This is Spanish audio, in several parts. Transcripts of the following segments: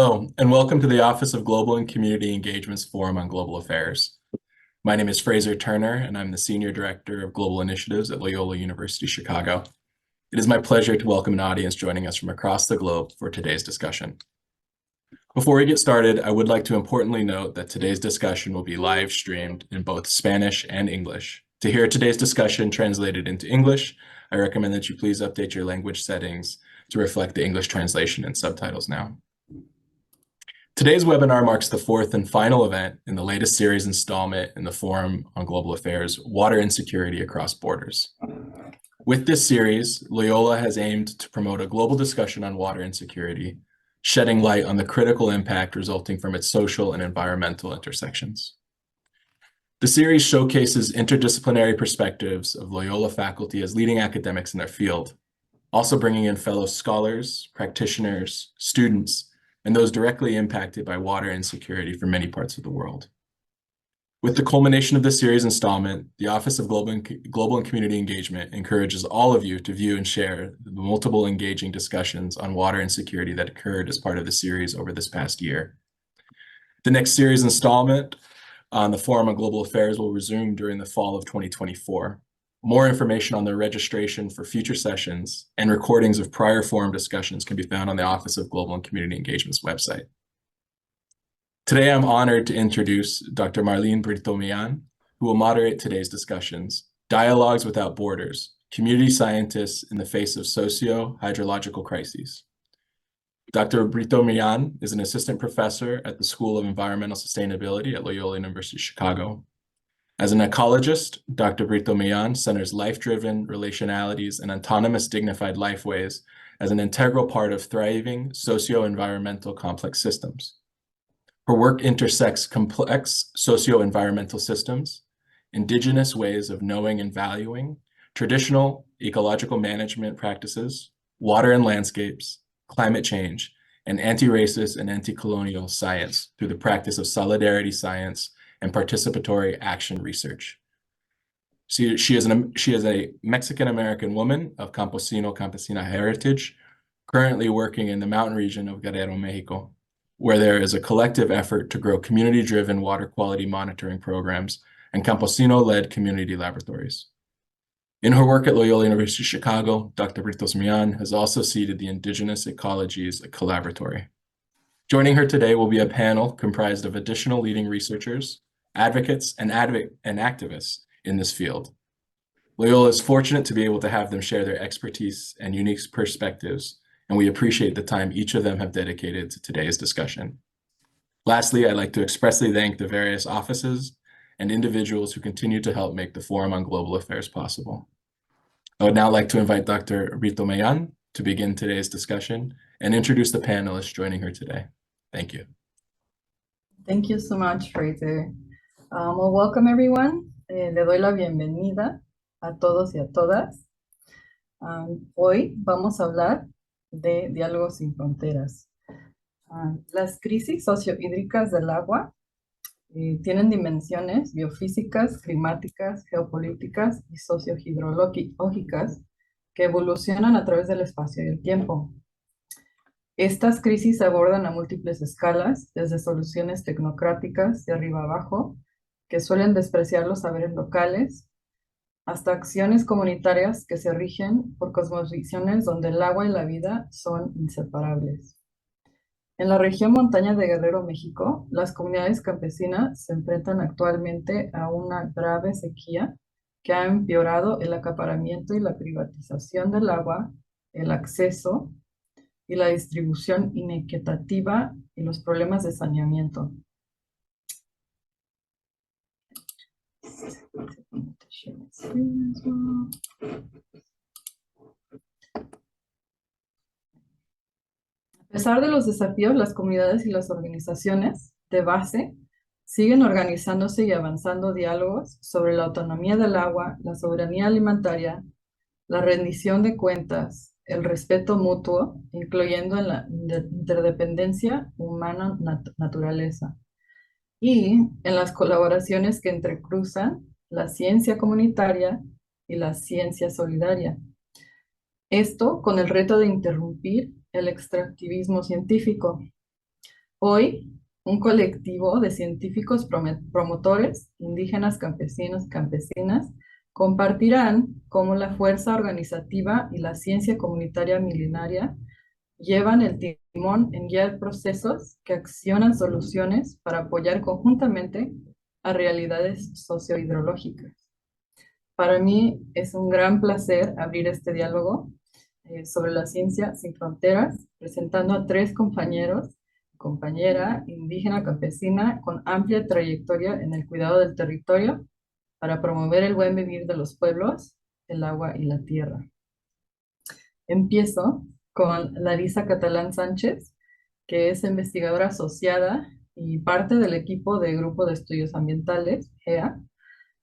Hello, and welcome to the Office of Global and Community Engagement's Forum on Global Affairs. My name is Fraser Turner, and I'm the Senior Director of Global Initiatives at Loyola University Chicago. It is my pleasure to welcome an audience joining us from across the globe for today's discussion. Before we get started, I would like to importantly note that today's discussion will be live streamed in both Spanish and English. To hear today's discussion translated into English, I recommend that you please update your language settings to reflect the English translation and subtitles now. Today's webinar marks the fourth and final event in the latest series installment in the Forum on Global Affairs, Water Insecurity Across Borders. With this series, Loyola has aimed to promote a global discussion on water insecurity, shedding light on the critical impact resulting from its social and environmental intersections. The series showcases interdisciplinary perspectives of Loyola faculty as leading academics in their field, also bringing in fellow scholars, practitioners, students, and those directly impacted by water insecurity from many parts of the world. With the culmination of this series installment, the Office of Global and Community Engagement encourages all of you to view and share the multiple engaging discussions on water insecurity that occurred as part of the series over this past year. The next series installment on the Forum on Global Affairs will resume during the fall of 2024. More information on the registration for future sessions and recordings of prior forum discussions can be found on the Office of Global and Community Engagement's website. Today, I'm honored to introduce Dr. Marlene Brito-Millán, who will moderate today's discussions, Dialogues Without Borders, Community Scientists in the Face of Socio-Hydrological Crises. Dr. Brito-Millán is an assistant professor at the School of Environmental Sustainability at Loyola University Chicago. As an ecologist, Dr. Brito-Millán centers life-driven relationalities and autonomous dignified lifeways as an integral part of thriving socio-environmental complex systems. Her work intersects complex socio-environmental systems, indigenous ways of knowing and valuing, traditional ecological management practices, water and landscapes, climate change, and anti-racist and anti-colonial science through the practice of solidarity science and participatory action research. She is a Mexican-American woman of Campesina heritage, currently working in the mountain region of Guerrero, Mexico, where there is a collective effort to grow community-driven water quality monitoring programs and campesino-led community laboratories. In her work at Loyola University Chicago, Dr. Brito-Millán has also seeded the Indigenous Ecologies Collaboratory. Joining her today will be a panel comprised of additional leading researchers, advocates, and activists in this field. Loyola is fortunate to be able to have them share their expertise and unique perspectives, and we appreciate the time each of them have dedicated to today's discussion. Lastly, I'd like to expressly thank the various offices and individuals who continue to help make the Forum on Global Affairs possible. I would now like to invite Dr. Brito-Millán to begin today's discussion and introduce the panelists joining her today. Thank you. Thank you so much, Fraser. Well, welcome everyone. Le doy la bienvenida a todos y a todas. Hoy vamos a hablar de Diálogos sin Fronteras. Las crisis sociohídricas del agua tienen dimensiones biofísicas, climáticas, geopolíticas y sociohidrológicas que evolucionan a través del espacio y el tiempo. Estas crisis se abordan a múltiples escalas, desde soluciones tecnocráticas de arriba abajo, que suelen despreciar los saberes locales, hasta acciones comunitarias que se rigen por cosmovisiones donde el agua y la vida son inseparables. En la región montaña de Guerrero, México, las comunidades campesinas se enfrentan actualmente a una grave sequía que ha empeorado el acaparamiento y la privatización del agua, el acceso y la distribución inequitativa y los problemas de saneamiento. A pesar de los desafíos, las comunidades y las organizaciones de base siguen organizándose y avanzando diálogos sobre la autonomía del agua, la soberanía alimentaria, la rendición de cuentas, el respeto mutuo, incluyendo en la interdependencia humana-naturaleza, y en las colaboraciones que entrecruzan la ciencia comunitaria y la ciencia solidaria. Esto con el reto de interrumpir el extractivismo científico. Hoy, un colectivo de científicos promotores, indígenas, campesinos, campesinas, compartirán cómo la fuerza organizativa y la ciencia comunitaria milenaria llevan el timón en guiar procesos que accionan soluciones para apoyar conjuntamente a realidades sociohidrológicas. Para mí es un gran placer abrir este diálogo sobre la ciencia sin fronteras, presentando a tres compañeros, compañera indígena campesina con amplia trayectoria en el cuidado del territorio para promover el buen vivir de los pueblos, el agua y la tierra. Empiezo con Larisa Catalán Sánchez, que es investigadora asociada y parte del equipo de Grupo de Estudios Ambientales, GEA.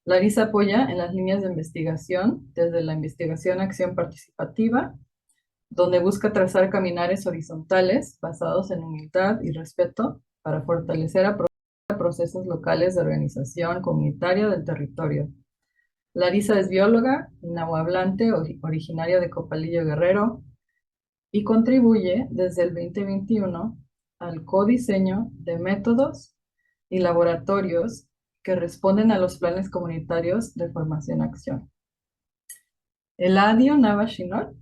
Larisa apoya en las líneas de investigación, desde la investigación acción participativa, donde busca trazar caminares horizontales basados en humildad y respeto para fortalecer a procesos locales de organización comunitaria del territorio. Larisa es bióloga, nahuablante, originaria de Copalillo Guerrero, y contribuye desde el 2021 al codiseño de métodos y laboratorios que responden a los planes comunitarios de formación-acción. Eladio Nava Chinol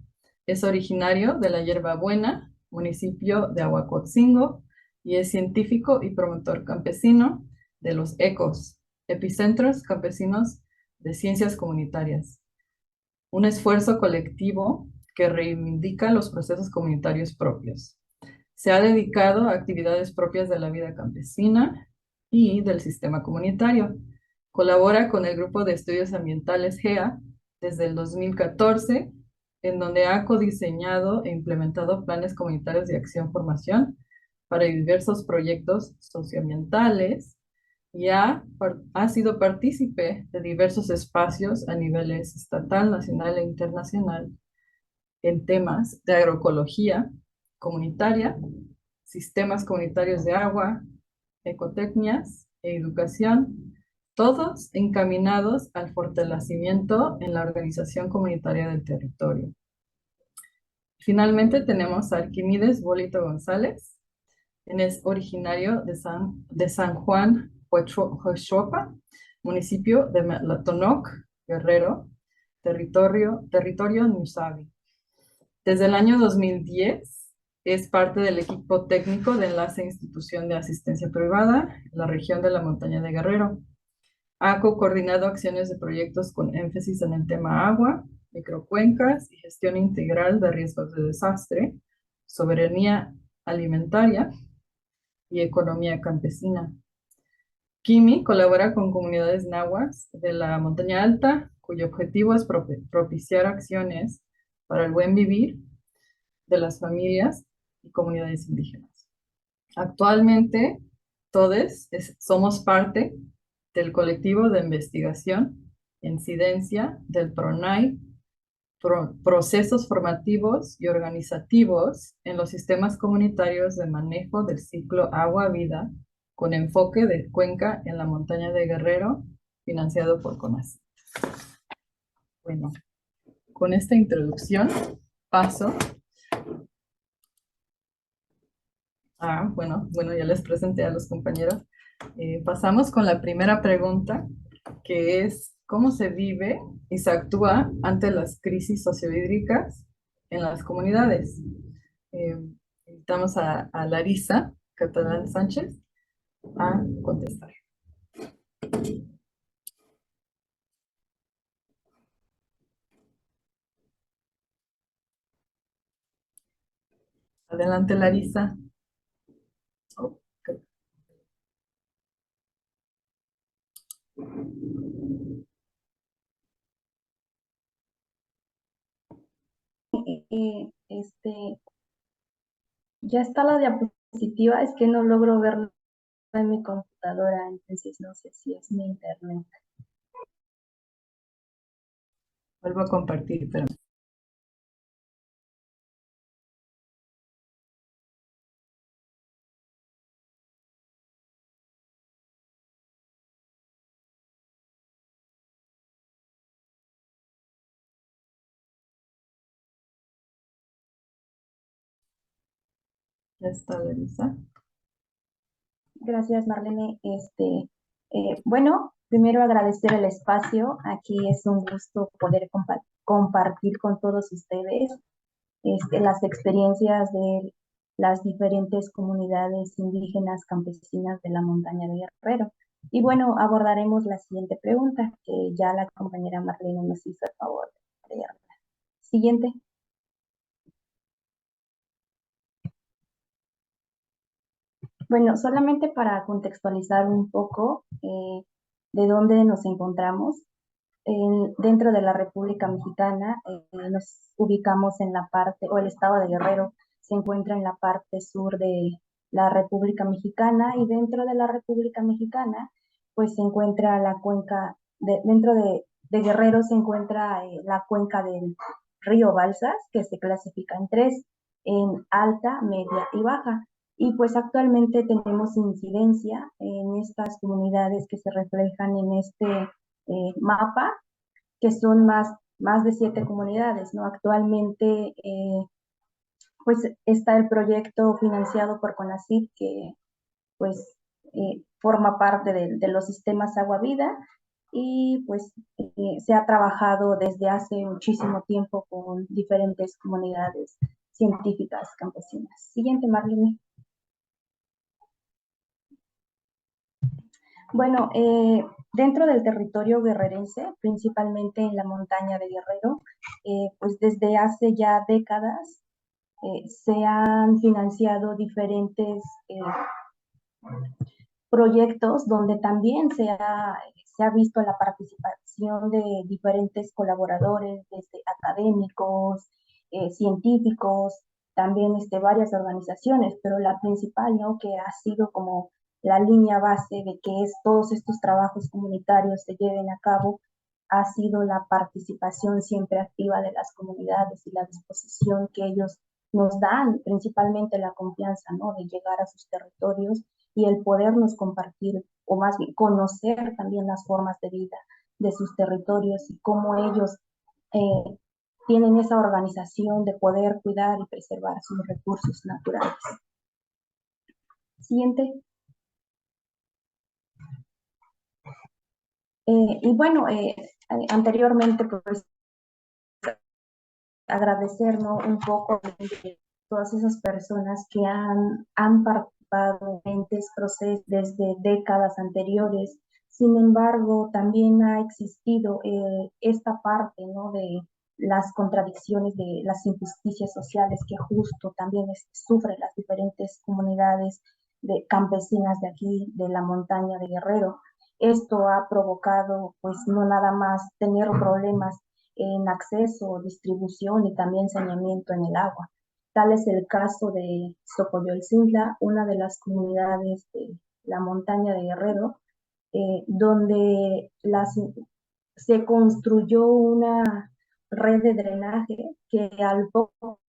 es originario de la Hierbabuena, municipio de Ahuacotzingo, y es científico y promotor campesino de los ECOS, Epicentros Campesinos de Ciencias Comunitarias, un esfuerzo colectivo que reivindica los procesos comunitarios propios. Se ha dedicado a actividades propias de la vida campesina y del sistema comunitario. Colabora con el Grupo de Estudios Ambientales GEA desde el 2014, en donde ha codiseñado e implementado planes comunitarios de acción-formación para diversos proyectos socioambientales y ha sido partícipe de diversos espacios a niveles estatal, nacional e internacional en temas de agroecología comunitaria, sistemas comunitarios de agua, ecotecnias e educación, todos encaminados al fortalecimiento en la organización comunitaria del territorio. Finalmente tenemos a Arquímedes Bolito González. Él es originario de San Juan Huexopa, municipio de Matonoc, Guerrero, territorio Nusabi. Desde el año 2010 es parte del equipo técnico de Enlace Institución de Asistencia Privada en la región de la Montaña de Guerrero. Ha coordinado acciones de proyectos con énfasis en el tema agua, microcuencas y gestión integral de riesgos de desastre, soberanía alimentaria y economía campesina. Kimi colabora con comunidades nahuas de la Montaña Alta, cuyo objetivo es propiciar acciones para el buen vivir de las familias y comunidades indígenas. Actualmente, todos somos parte del colectivo de investigación e incidencia del PRONAI, procesos formativos y organizativos en los sistemas comunitarios de manejo del ciclo agua-vida, con enfoque de cuenca en la montaña de Guerrero, financiado por CONACYT. Bueno, con esta introducción paso bueno, ya les presenté a los compañeros. Pasamos con la primera pregunta, que es, ¿cómo se vive y se actúa ante las crisis sociohídricas en las comunidades? Invitamos a Larisa Catalán Sánchez a contestar. Adelante, Larisa. Ya está la diapositiva, es que no logro verla en mi computadora, entonces no sé si es mi internet. Vuelvo a compartir, pero... Ya está, Larisa. Gracias, Marlene. Bueno, primero agradecer el espacio. Aquí es un gusto poder compartir con todos ustedes las experiencias de las diferentes comunidades indígenas campesinas de la montaña de Guerrero. Y bueno, abordaremos la siguiente pregunta que ya la compañera Marlene nos hizo el favor de leerla. Siguiente. Bueno, solamente para contextualizar un poco de dónde nos encontramos. Dentro de la República Mexicana nos ubicamos en la parte, o el estado de Guerrero se encuentra en la parte sur de la República Mexicana, y dentro de la República Mexicana pues se encuentra la cuenca, dentro de Guerrero se encuentra la cuenca del río Balsas, que se clasifica en tres, en alta, media y baja. Y pues actualmente tenemos incidencia en estas comunidades que se reflejan en este mapa, que son más de 7 comunidades, ¿no? Actualmente, pues está el proyecto financiado por CONACYT, que pues forma parte de los sistemas Agua Vida, y pues se ha trabajado desde hace muchísimo tiempo con diferentes comunidades científicas campesinas. Siguiente, Marlene. Bueno, dentro del territorio guerrerense, principalmente en la montaña de Guerrero, pues desde hace ya décadas se han financiado diferentes proyectos donde también se ha visto la participación de diferentes colaboradores, desde académicos, científicos, también varias organizaciones, pero la principal, ¿no?, que ha sido como la línea base de que todos estos trabajos comunitarios se lleven a cabo, ha sido la participación siempre activa de las comunidades y la disposición que ellos nos dan, principalmente la confianza, ¿no?, de llegar a sus territorios y el podernos compartir, o más bien conocer también las formas de vida de sus territorios y cómo ellos eh, tienen esa organización de poder cuidar y preservar sus recursos naturales. Siguiente. Y bueno, anteriormente pues agradecer, ¿no?, un poco de todas esas personas que han participado en estos procesos desde décadas anteriores. Sin embargo, también ha existido esta parte, ¿no?, de las contradicciones, de las injusticias sociales que justo también sufren las diferentes comunidades campesinas de aquí, de la montaña de Guerrero. Esto ha provocado, pues, no nada más tener problemas en acceso, distribución y también saneamiento en el agua. Tal es el caso de Xocoyotzintla, una de las comunidades de la montaña de Guerrero, donde se construyó una red de drenaje que al poco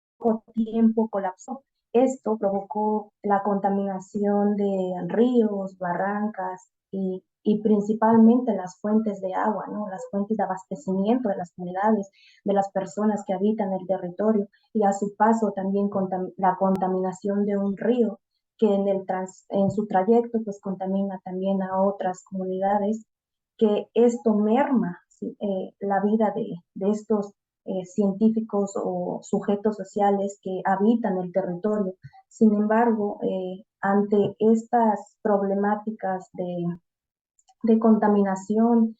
tiempo colapsó. Esto provocó la contaminación de ríos, barrancas y principalmente las fuentes de agua, ¿no?, las fuentes de abastecimiento de las comunidades, de las personas que habitan el territorio, y a su paso también la contaminación de un río que en su trayecto pues contamina también a otras comunidades, que esto merma, ¿sí?, la vida de estos científicos o sujetos sociales que habitan el territorio. Sin embargo, ante estas problemáticas de contaminación,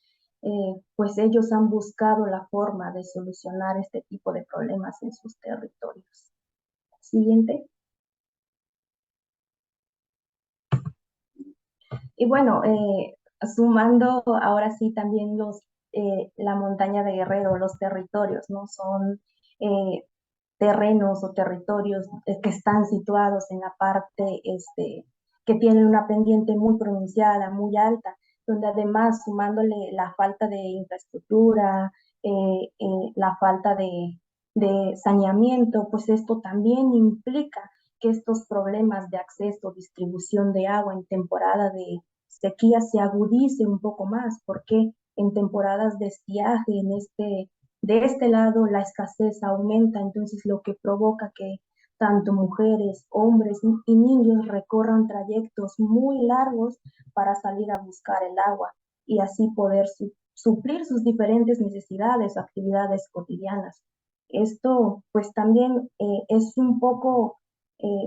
pues ellos han buscado la forma de solucionar este tipo de problemas en sus territorios. Siguiente. Y bueno, sumando ahora sí también la montaña de Guerrero, los territorios, ¿no? Son terrenos o territorios que están situados en la parte que tienen una pendiente muy pronunciada, muy alta, donde además sumándole la falta de infraestructura, la falta de saneamiento, pues esto también implica que estos problemas de acceso, distribución de agua en temporada de sequía se agudice un poco más, porque en temporadas de estiaje, de este lado la escasez aumenta, entonces lo que provoca que tanto mujeres, hombres y niños recorran trayectos muy largos para salir a buscar el agua y así poder suplir sus diferentes necesidades o actividades cotidianas. Esto pues también es un poco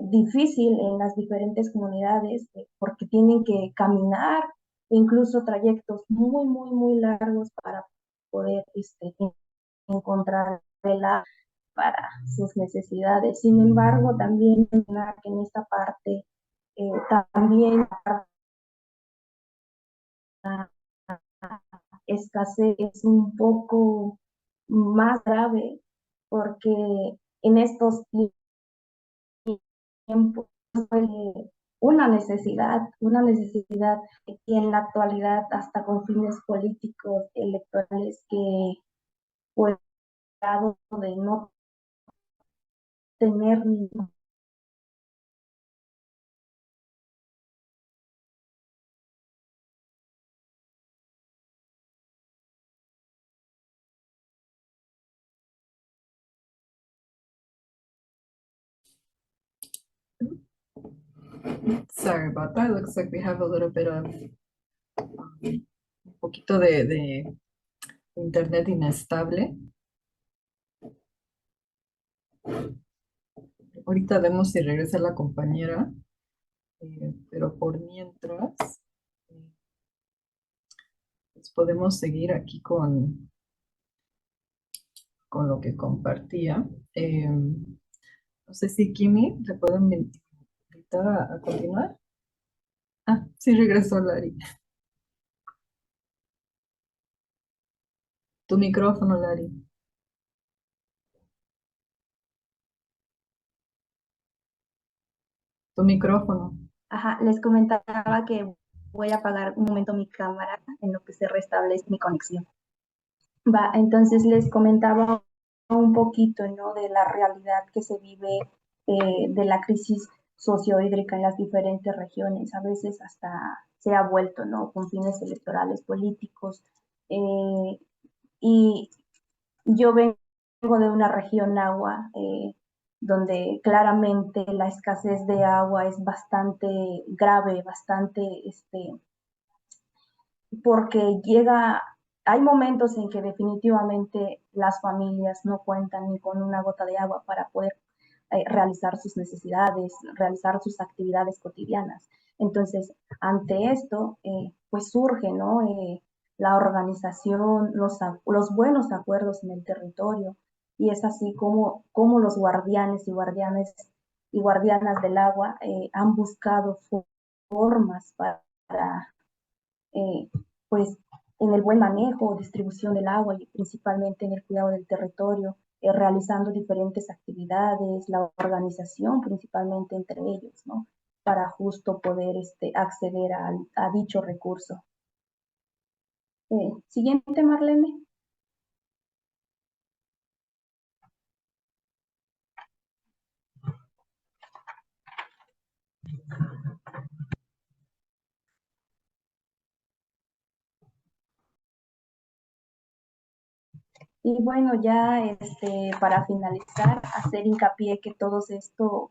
difícil en las diferentes comunidades porque tienen que caminar incluso trayectos muy, muy, muy largos para poder encontrar el agua para sus necesidades. Sin embargo, también en esta parte también la escasez es un poco más grave porque en estos tiempos una necesidad y en la actualidad hasta con fines políticos, electorales que pues de no tener Sorry about that. Looks like we have a little bit of un poquito de internet inestable. Ahorita vemos si regresa la compañera, pero por mientras pues podemos seguir aquí con lo que compartía. No sé si Kimi, ¿te puedo invitar a continuar? Ah, sí regresó Lari. Tu micrófono, Lari. Tu micrófono. Ajá, les comentaba que voy a apagar un momento mi cámara en lo que se restablece mi conexión. Va, entonces les comentaba un poquito, ¿no? De la realidad que se vive de la crisis sociohídrica en las diferentes regiones. A veces hasta se ha vuelto, ¿no? Con fines electorales políticos. Y yo vengo de una región agua donde claramente la escasez de agua es bastante grave, bastante porque hay momentos en que definitivamente las familias no cuentan ni con una gota de agua para poder realizar sus necesidades, realizar sus actividades cotidianas. Entonces, ante esto, pues surge, ¿no? La organización, los buenos acuerdos en el territorio, y es así como los guardianes y guardianas del agua han buscado formas para eh, pues en el buen manejo, distribución del agua y principalmente en el cuidado del territorio, realizando diferentes actividades, la organización principalmente entre ellos, ¿no? Para justo poder acceder a dicho recurso. Siguiente, Marlene. Y bueno, ya para finalizar, hacer hincapié que todo esto,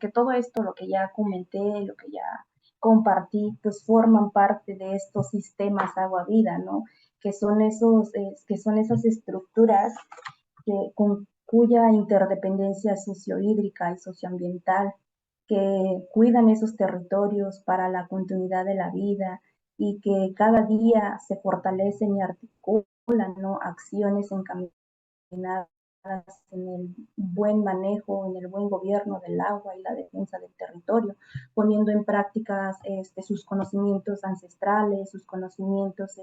lo que ya comenté, lo que ya compartí, pues forman parte de estos sistemas agua-vida, ¿no? Que son esas estructuras con cuya interdependencia sociohídrica y socioambiental, que cuidan esos territorios para la continuidad de la vida y que cada día se fortalecen y articulan, ¿no? Acciones encaminadas en el buen manejo, en el buen gobierno del agua y la defensa del territorio, poniendo en práctica sus conocimientos ancestrales, sus conocimientos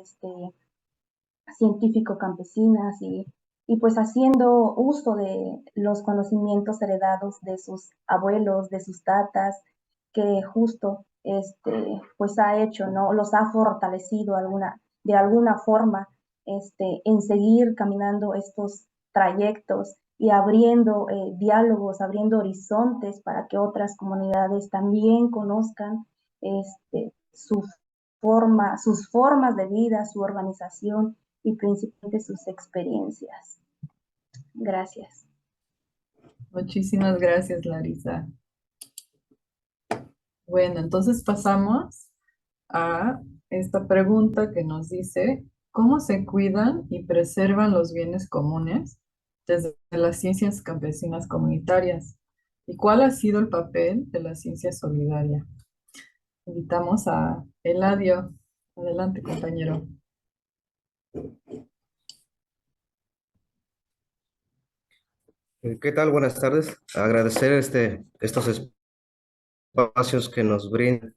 científico-campesinas y pues haciendo uso de los conocimientos heredados de sus abuelos, de sus tatas, que justo pues ha hecho, ¿no? Los ha fortalecido de alguna forma en seguir caminando estos trayectos y abriendo diálogos, abriendo horizontes para que otras comunidades también conozcan sus formas de vida, su organización y principalmente sus experiencias. Gracias. Muchísimas gracias, Larisa. Bueno, entonces pasamos a esta pregunta que nos dice, ¿cómo se cuidan y preservan los bienes comunes desde las ciencias campesinas comunitarias? ¿Y cuál ha sido el papel de la ciencia solidaria? Invitamos a Eladio. Adelante, compañero. ¿Qué tal? Buenas tardes. Agradecer estos espacios que nos brindan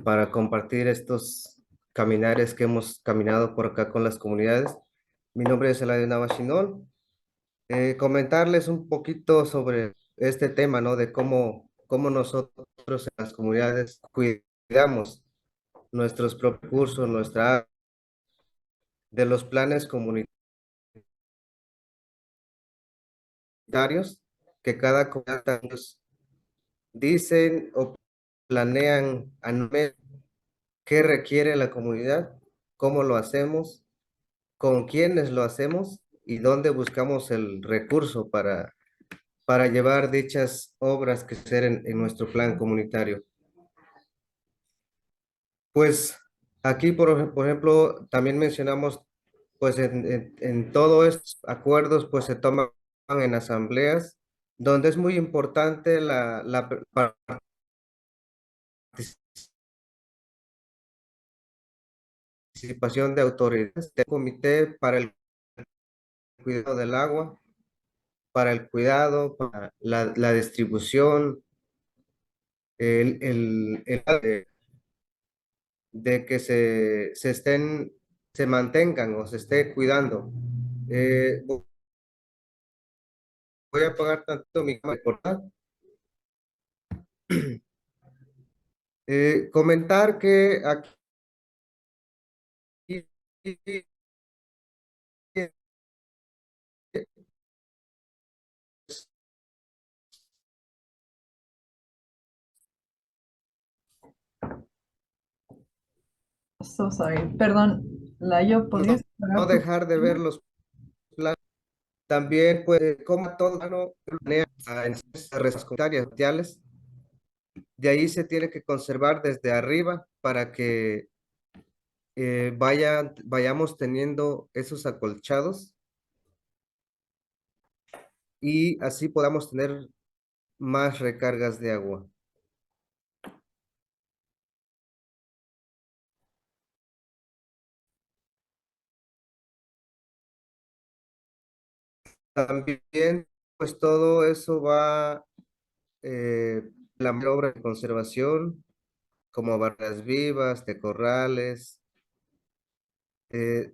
para compartir estos caminares que hemos caminado por acá con las comunidades. Mi nombre es Eladio Navashinol. Comentarles un poquito sobre este tema, ¿no? De cómo nosotros en las comunidades cuidamos nuestros propios recursos, de los planes comunitarios que cada comunidad dicen o planean anualmente qué requiere la comunidad, cómo lo hacemos, con quiénes lo hacemos y dónde buscamos el recurso para llevar dichas obras que ser en nuestro plan comunitario. Pues aquí, por ejemplo, también mencionamos, pues en todos estos acuerdos, pues se toman en asambleas, donde es muy importante la participación de autoridades, del comité para el cuidado del agua, para el cuidado, para la distribución, de que se mantengan o se esté cuidando. Voy a apagar tanto mi cámara, ¿verdad? Comentar que aquí So sorry. Perdón, Layo, ¿podrías no parar tu dejar de ver los planes. También, pues, como todo no planea en redes comunitarias sociales, de ahí se tiene que conservar desde arriba para que vayamos teniendo esos acolchados y así podamos tener más recargas de agua. También, pues todo eso va, la mano de obra de conservación, como barras vivas, de corrales,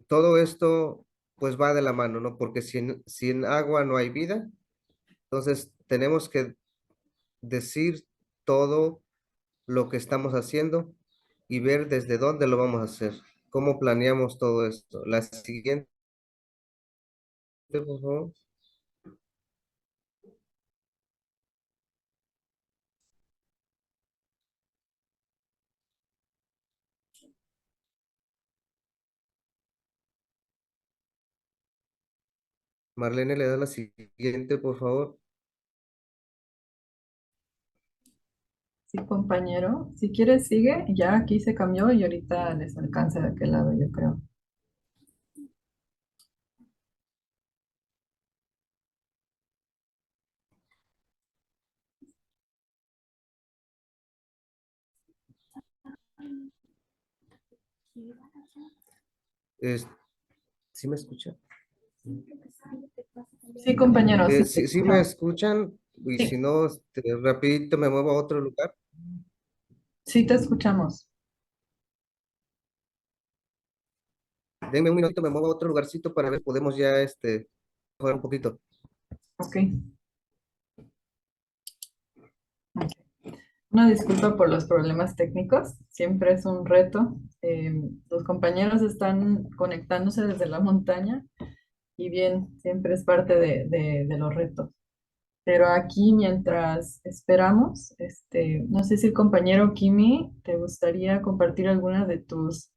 todo esto pues va de la mano, ¿no? Porque sin agua no hay vida, entonces tenemos que decir todo lo que estamos haciendo y ver desde dónde lo vamos a hacer, cómo planeamos todo esto. La siguiente, por favor. Marlene, le da la siguiente, por favor. Sí, compañero. Si quieres, sigue. Ya aquí se cambió y ahorita les alcanza de aquel lado, yo creo. Es- ¿Sí me escucha? Sí, compañero, sí te Sí me escuchamos. escuchan y si Sí, no, rapidito me muevo a otro lugar. sí te escuchamos. Denme un minutito, me muevo a otro lugarcito para ver, podemos ya jugar un poquito. Ok. Ok. Una disculpa por los problemas técnicos. Siempre es un reto. Los compañeros están conectándose desde la montaña y bien, siempre es parte de los retos. Pero aquí, mientras esperamos, no sé si el compañero Kimi te gustaría compartir alguna de tus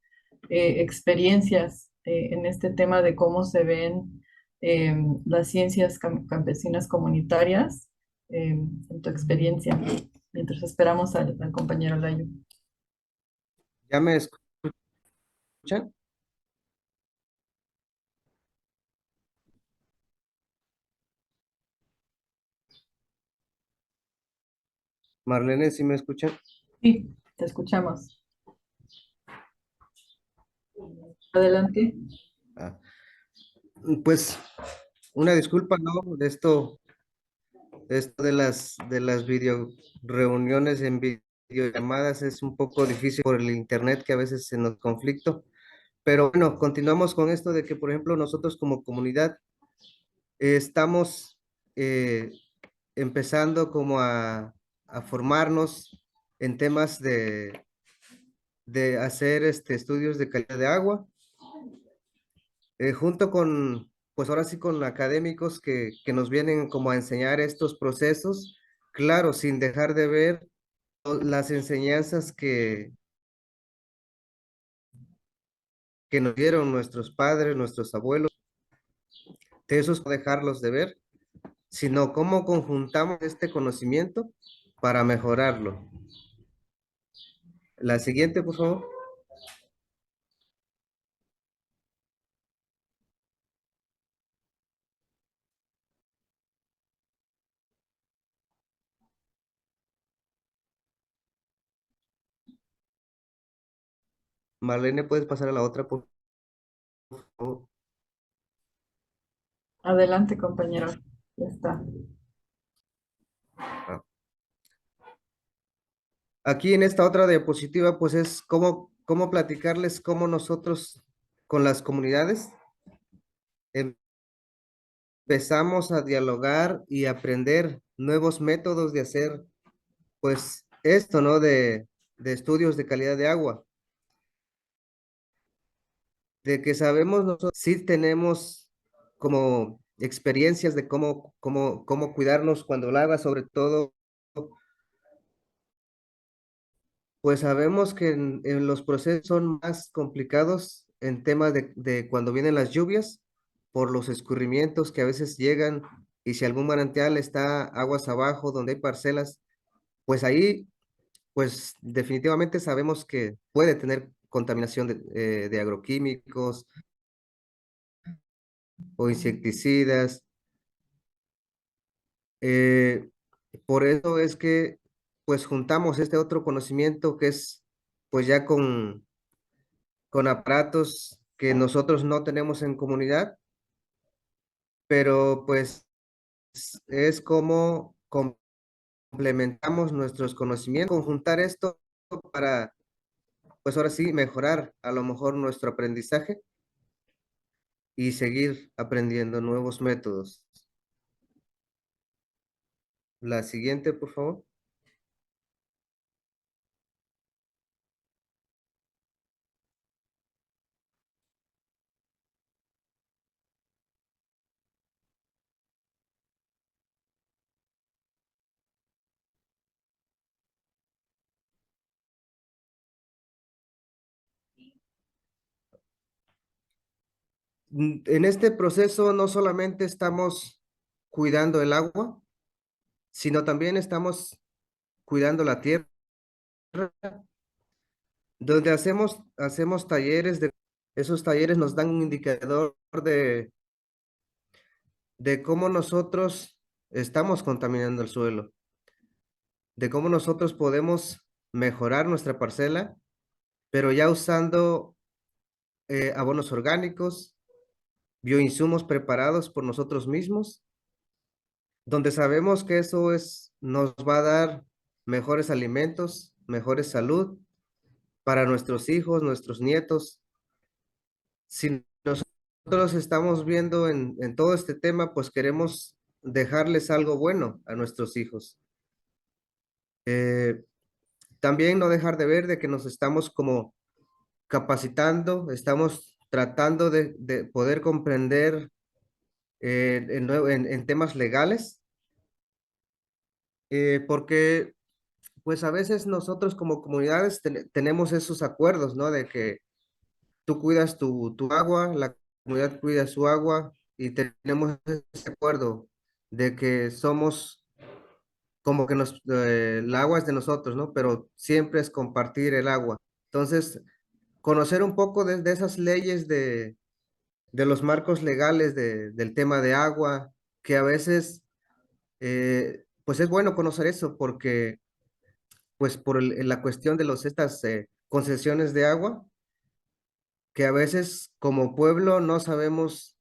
experiencias en este tema de cómo se ven las ciencias campesinas comunitarias en tu experiencia. mientras esperamos al compañero Layo. ¿Ya me escuchan? Marlene, ¿sí me escuchan? Sí, te escuchamos. Adelante. Ah, pues una disculpa, ¿no? Esto de las video reuniones en videollamadas es un poco difícil por el internet que a veces se nos conflicto. Pero bueno, continuamos con esto de que, por ejemplo, nosotros como comunidad estamos eh, empezando como a formarnos en temas de hacer estudios de calidad de agua, junto con, pues ahora sí, con académicos que nos vienen como a enseñar estos procesos, claro, sin dejar de ver las enseñanzas que nos dieron nuestros padres, nuestros abuelos, de esos no dejarlos de ver, sino cómo conjuntamos este conocimiento para mejorarlo. La siguiente, por favor. Marlene, ¿puedes pasar a la otra, por favor? Adelante, compañero. Ya está. Ah. Aquí en esta otra diapositiva, pues es cómo platicarles cómo nosotros con las comunidades empezamos a dialogar y aprender nuevos métodos de hacer, pues esto, ¿no? De estudios de calidad de agua. De que sabemos nosotros, sí tenemos como experiencias de cómo cuidarnos cuando lava, sobre todo, pues sabemos que en los procesos son más complicados en temas de cuando vienen las lluvias, por los escurrimientos que a veces llegan, y si algún manantial está aguas abajo, donde hay parcelas, pues ahí, pues definitivamente sabemos que puede tener contaminación de agroquímicos o insecticidas. Eh, por eso es que pues juntamos este otro conocimiento que es pues ya con aparatos que nosotros no tenemos en comunidad, pero pues es como complementamos nuestros conocimientos, conjuntar esto para pues ahora sí mejorar a lo mejor nuestro aprendizaje y seguir aprendiendo nuevos métodos. La siguiente, por favor. En este proceso no solamente estamos cuidando el agua, sino también estamos cuidando la tierra, donde hacemos talleres esos talleres nos dan un indicador de cómo nosotros estamos contaminando el suelo, de cómo nosotros podemos mejorar nuestra parcela, pero ya usando abonos orgánicos, bioinsumos preparados por nosotros mismos, donde sabemos que nos va a dar mejores alimentos, mejores salud para nuestros hijos, nuestros nietos. Si nosotros estamos viendo en todo este tema, pues queremos dejarles algo bueno a nuestros hijos. También no dejar de ver de que nos estamos como capacitando, estamos tratando de poder comprender en temas legales, porque pues a veces nosotros como comunidades tenemos esos acuerdos, ¿no? De que tú cuidas tu agua, la comunidad cuida su agua y tenemos ese acuerdo de que somos como que el agua es de nosotros, ¿no? Pero siempre es compartir el agua. Entonces, conocer un poco de esas leyes de los marcos legales del tema de agua, que a veces, pues es bueno conocer eso porque, pues por la cuestión de estas concesiones de agua, que a veces como pueblo no sabemos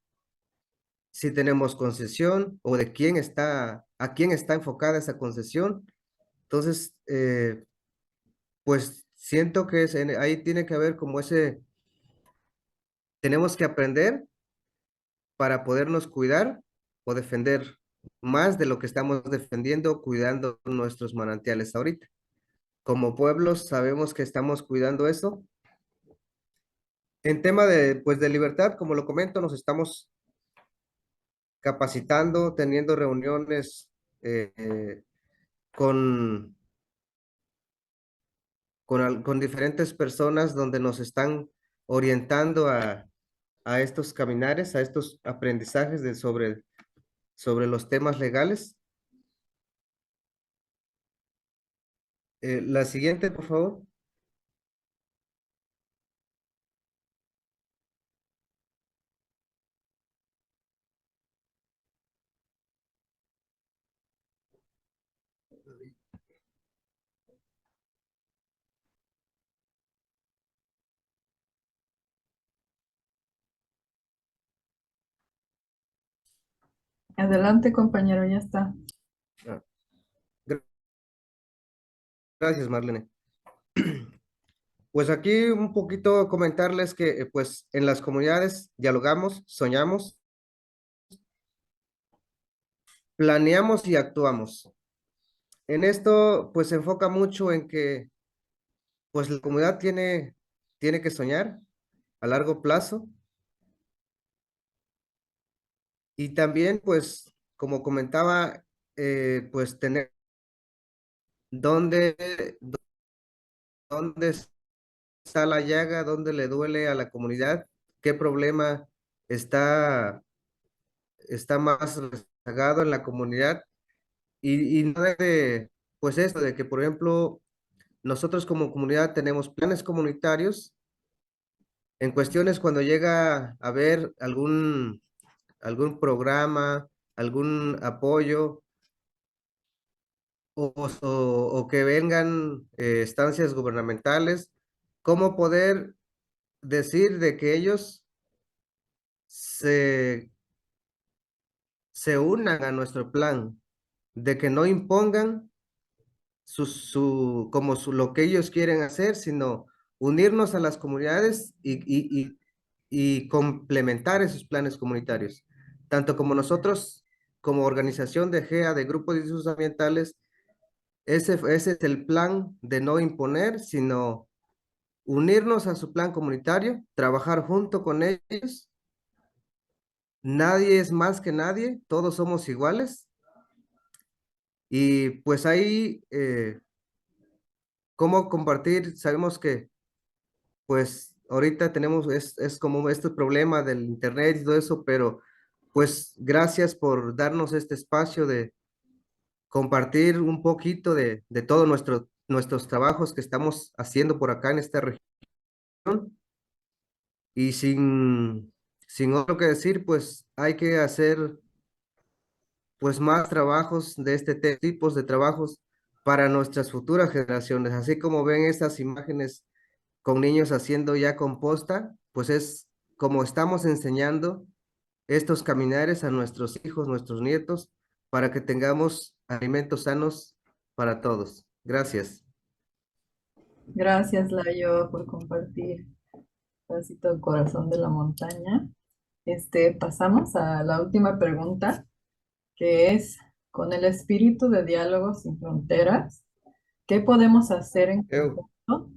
si tenemos concesión o de quién está, a quién está enfocada esa concesión. Entonces, pues siento que ahí tiene que haber como tenemos que aprender para podernos cuidar o defender más de lo que estamos defendiendo, cuidando nuestros manantiales ahorita. Como pueblos sabemos que estamos cuidando eso. En tema pues de libertad, como lo comento, nos estamos capacitando, teniendo reuniones con, con diferentes personas donde nos están orientando a estos caminares, a estos aprendizajes sobre los temas legales. La siguiente, por favor. Adelante, compañero, ya está. Ah, gracias, Marlene. Pues aquí un poquito comentarles que pues en las comunidades dialogamos, soñamos, planeamos y actuamos. En esto pues se enfoca mucho en que pues la comunidad tiene que soñar a largo plazo y también pues como comentaba pues tener dónde, dónde está la llaga, dónde le duele a la comunidad, qué problema está más rezagado en la comunidad y no pues esto de que, por ejemplo, nosotros como comunidad tenemos planes comunitarios en cuestiones cuando llega a haber algún programa, algún apoyo o que vengan estancias gubernamentales, cómo poder decir de que ellos se, se unan a nuestro plan, de que no impongan lo que ellos quieren hacer, sino unirnos a las comunidades y complementar esos planes comunitarios. Tanto como nosotros, como organización de GEA, de grupos de usos ambientales, ese es el plan de no imponer, sino unirnos a su plan comunitario, trabajar junto con ellos. Nadie es más que nadie, todos somos iguales. Y pues ahí, ¿cómo compartir? Sabemos que pues ahorita es como este problema del internet y todo eso, pero pues gracias por darnos este espacio de compartir un poquito de todos nuestros trabajos que estamos haciendo por acá en esta región. Y sin otro que decir, pues hay que hacer pues más trabajos de tipos de trabajos para nuestras futuras generaciones. Así como ven estas imágenes con niños haciendo ya composta, pues es como estamos enseñando estos caminares a nuestros hijos, nuestros nietos, para que tengamos alimentos sanos para todos. Gracias. Gracias, Layo, por compartir un pedacito del corazón de la montaña. Pasamos a la última pregunta, que es, con el espíritu de diálogo sin fronteras, ¿qué podemos hacer en Eu, conjunto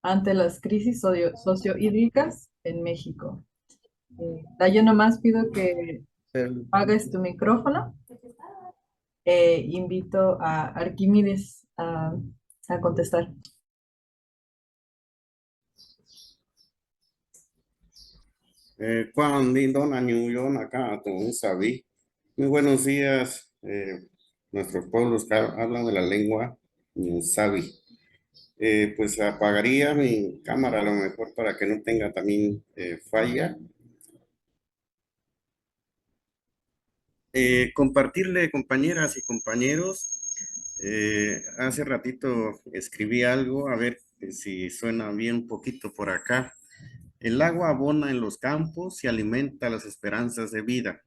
ante las crisis sociohídricas en México? Layo, nomás pido que el- apagues tu micrófono. Invito a Arquímedes a contestar. Juan Lindon, a New York, acá, tú sabes. Muy buenos días, nuestros pueblos que hablan de la lengua Sabi. Pues apagaría mi cámara a lo mejor para que no tenga también falla. Compartirle, compañeras y compañeros, hace ratito escribí algo, a ver si suena bien un poquito por acá. El agua abona en los campos y alimenta las esperanzas de vida.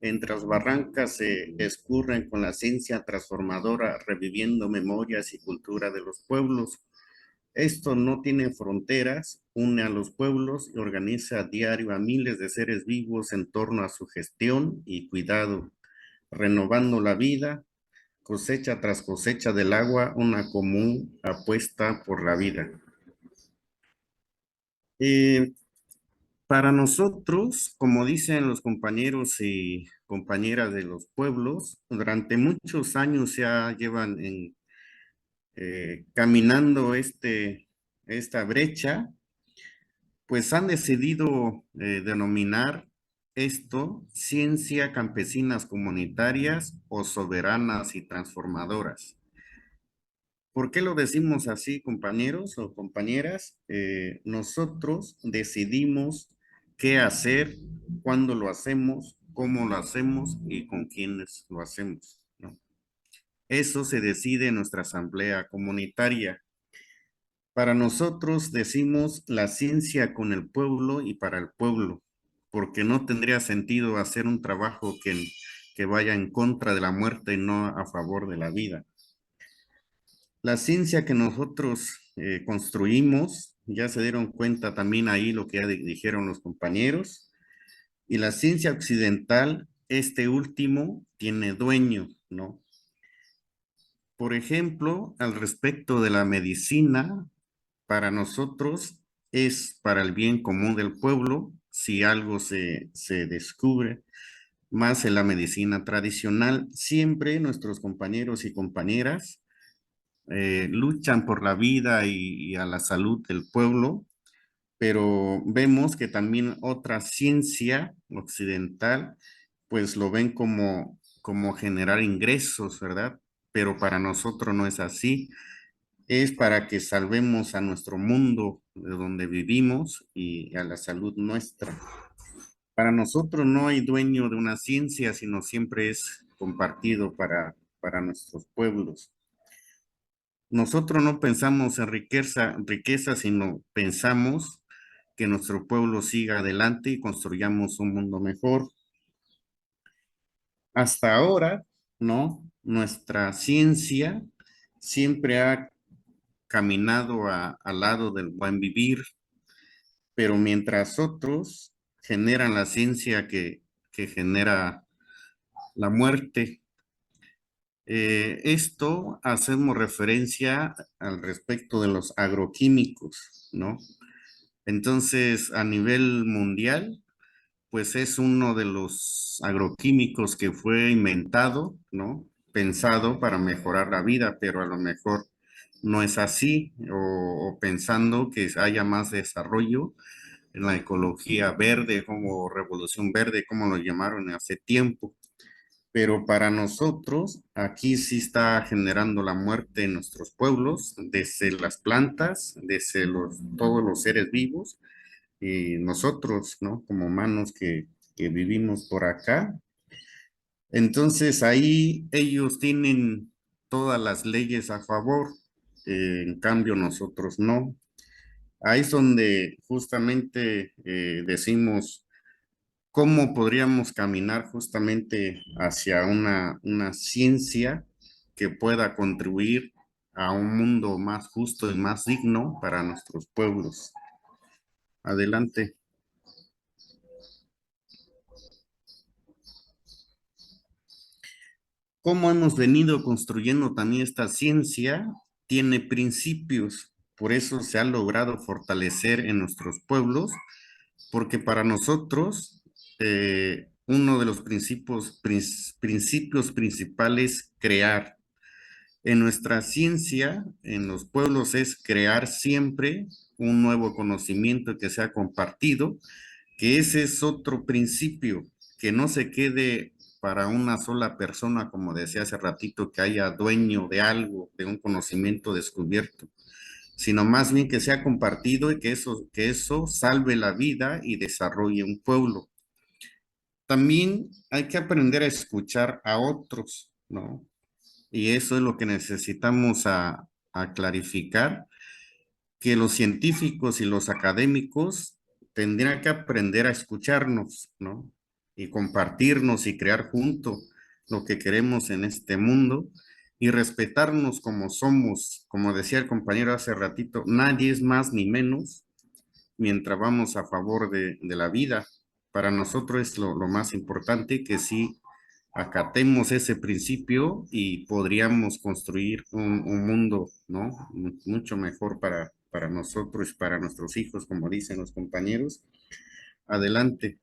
Entre las barrancas se escurren con la ciencia transformadora, reviviendo memorias y cultura de los pueblos. Esto no tiene fronteras, une a los pueblos y organiza a diario a miles de seres vivos en torno a su gestión y cuidado, renovando la vida, cosecha tras cosecha del agua, una común apuesta por la vida. Para nosotros, como dicen los compañeros y compañeras de los pueblos, durante muchos años ya llevan caminando esta brecha, pues han decidido denominar esto ciencia campesinas comunitarias o soberanas y transformadoras. ¿Por qué lo decimos así, compañeros o compañeras? Nosotros decidimos qué hacer, cuándo lo hacemos, cómo lo hacemos y con quiénes lo hacemos, ¿no? Eso se decide en nuestra asamblea comunitaria. Para nosotros decimos la ciencia con el pueblo y para el pueblo, porque no tendría sentido hacer un trabajo que vaya en contra de la muerte y no a favor de la vida. La ciencia que nosotros construimos, ya se dieron cuenta también ahí lo que ya dijeron los compañeros, y la ciencia occidental, este último, tiene dueño, ¿no? Por ejemplo, al respecto de la medicina, para nosotros es para el bien común del pueblo si algo se descubre, más en la medicina tradicional. Siempre nuestros compañeros y compañeras luchan por la vida y a la salud del pueblo, pero vemos que también otra ciencia occidental, pues lo ven como generar ingresos, ¿verdad? Pero para nosotros no es así, es para que salvemos a nuestro mundo de donde vivimos y a la salud nuestra. Para nosotros no hay dueño de una ciencia, sino siempre es compartido para nuestros pueblos. Nosotros no pensamos en riqueza, sino pensamos que nuestro pueblo siga adelante y construyamos un mundo mejor. Hasta ahora, ¿no? Nuestra ciencia siempre ha caminado al lado del buen vivir, pero mientras otros generan la ciencia que genera la muerte. Esto hacemos referencia al respecto de los agroquímicos, ¿no? Entonces, a nivel mundial, pues es uno de los agroquímicos que fue inventado, ¿no? Pensado para mejorar la vida, pero a lo mejor no es así, o pensando que haya más desarrollo en la ecología verde, como revolución verde, como lo llamaron hace tiempo. Pero para nosotros, aquí sí está generando la muerte en nuestros pueblos, desde las plantas, desde todos los seres vivos, y nosotros, ¿no? Como humanos que vivimos por acá. Entonces ahí ellos tienen todas las leyes a favor, en cambio nosotros no. Ahí es donde justamente decimos cómo podríamos caminar justamente hacia una ciencia que pueda contribuir a un mundo más justo y más digno para nuestros pueblos. Adelante. Cómo hemos venido construyendo también esta ciencia tiene principios, por eso se ha logrado fortalecer en nuestros pueblos, porque para nosotros uno de los principios principales crear. En nuestra ciencia, en los pueblos, es crear siempre un nuevo conocimiento que sea compartido, que ese es otro principio, que no se quede para una sola persona, como decía hace ratito, que haya dueño de algo, de un conocimiento descubierto, sino más bien que sea compartido y que eso salve la vida y desarrolle un pueblo. También hay que aprender a escuchar a otros, ¿no? Y eso es lo que necesitamos a clarificar, que los científicos y los académicos tendrían que aprender a escucharnos, ¿no? Y compartirnos y crear juntos lo que queremos en este mundo y respetarnos como somos. Como decía el compañero hace ratito, nadie es más ni menos mientras vamos a favor de la vida. Para nosotros es lo más importante, que sí acatemos ese principio y podríamos construir un mundo, ¿no? Mucho mejor para nosotros y para nuestros hijos, como dicen los compañeros. Adelante.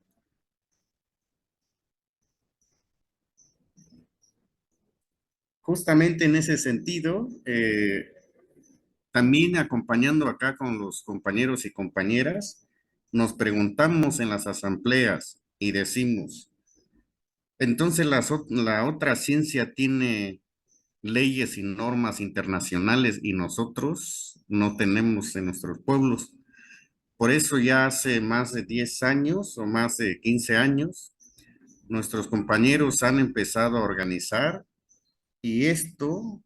Justamente en ese sentido, también acompañando acá con los compañeros y compañeras, nos preguntamos en las asambleas y decimos, entonces la otra ciencia tiene leyes y normas internacionales y nosotros no tenemos en nuestros pueblos. Por eso ya hace más de 10 años o más de 15 años, nuestros compañeros han empezado a organizar y esto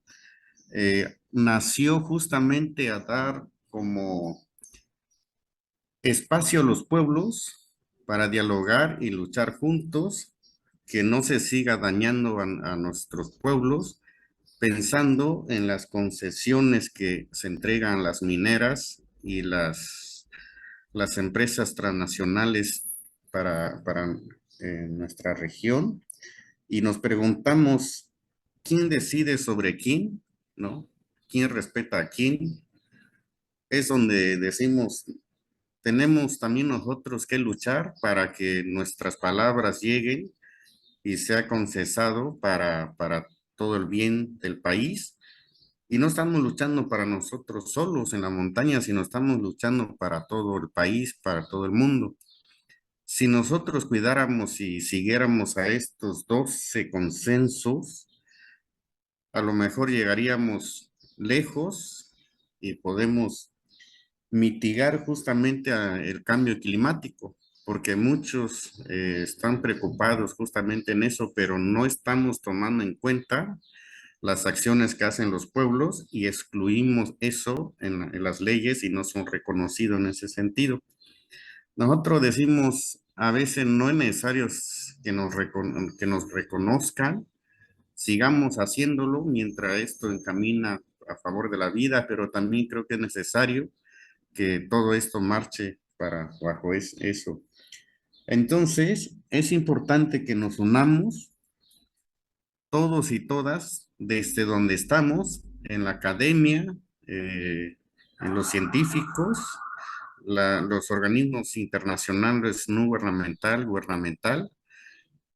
nació justamente a dar como espacio a los pueblos para dialogar y luchar juntos, que no se siga dañando a nuestros pueblos, pensando en las concesiones que se entregan las mineras y las empresas transnacionales para nuestra región. Y nos preguntamos, ¿quién decide sobre quién? ¿No? ¿Quién respeta a quién? Es donde decimos, tenemos también nosotros que luchar para que nuestras palabras lleguen y sea concesado para todo el bien del país. Y no estamos luchando para nosotros solos en la montaña, sino estamos luchando para todo el país, para todo el mundo. Si nosotros cuidáramos y siguiéramos a estos 12 consensos, a lo mejor llegaríamos lejos y podemos mitigar justamente el cambio climático, porque muchos están preocupados justamente en eso, pero no estamos tomando en cuenta las acciones que hacen los pueblos y excluimos eso en las leyes y no son reconocidos en ese sentido. Nosotros decimos, a veces no es necesario que nos reconozcan, sigamos haciéndolo mientras esto encamina a favor de la vida, pero también creo que es necesario que todo esto marche bajo eso. Entonces, es importante que nos unamos todos y todas desde donde estamos, en la academia, en los científicos, los organismos internacionales no gubernamental.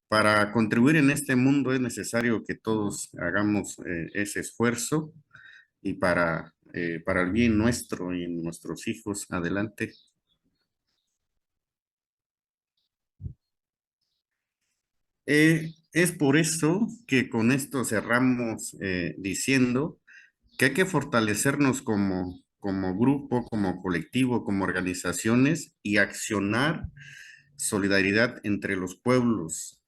Para contribuir en este mundo es necesario que todos hagamos ese esfuerzo y para el bien nuestro y nuestros hijos. Adelante. Es por eso que con esto cerramos diciendo que hay que fortalecernos como grupo, como colectivo, como organizaciones y accionar solidaridad entre los pueblos